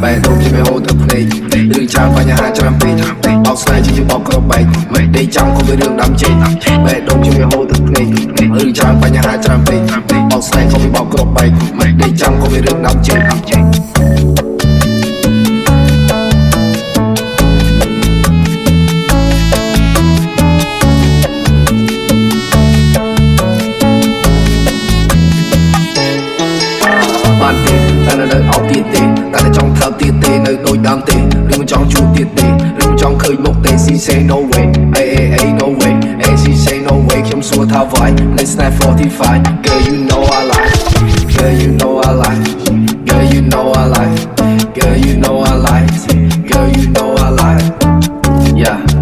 បែរដងជាហូរទឹកភ្នែករឿងច្រើនបញ្ហាច្រើនពេកបោកស្នេហ៍ជាបោកក្របបែកមិនដេកចាំក៏វារឿងដាំចេកបែរដងជាហូរទឹកភ្នែករឿងច្រើនបញ្ហាច្រើនពេកបោកស្នេហ៍ក៏វាបោកក្របបែកមិនដេកចាំក៏វារឿងដាំចេកបានទេតែនៅអោបទៀតទេតែចង់ថើបទៀតទេនៅដូចដើមទេឬមិនចង់ជួបទៀតទេឬមិនចង់ឃើញមុខទេ She say no way ay no way ay she say no way ខ្ញុំសួរថា why let's not 45 girl you know I like girl you know I like girl you know I like girl you know I like girl you know I like yeah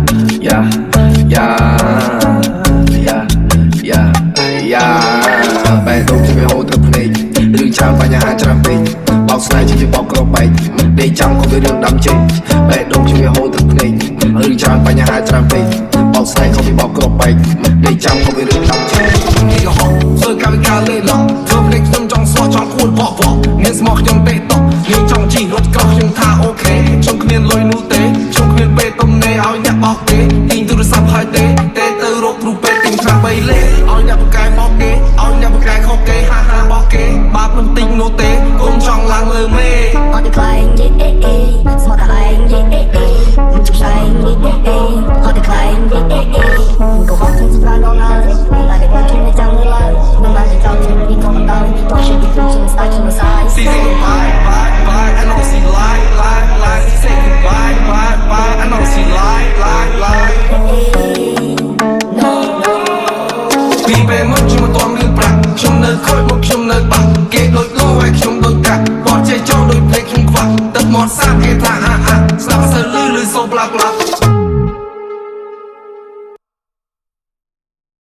បែរដងជាហូរទឹកភ្នែករឿងច្រើនបញ្ហាច្រើនពេកបោកស្នេហ៍ជាបោកក្របបែកមិនដេកចាំក៏វារឿងដាំចេកបែរដងជាហូរទឹកភ្នែករឿងច្រើនបញ្ហាច្រើនពេកបោកស្នេហ៍ក៏វាបោកក្របបែកមិនដេកចាំក៏វារឿងដាំចេកនេះក៏ហត់ធ្វើកាយវិការលេឡំធ្វើភ្នែកខ្ញុំចង់ស្មោះចង់គួនបោកងាយស្មោះខ្ញុំទេ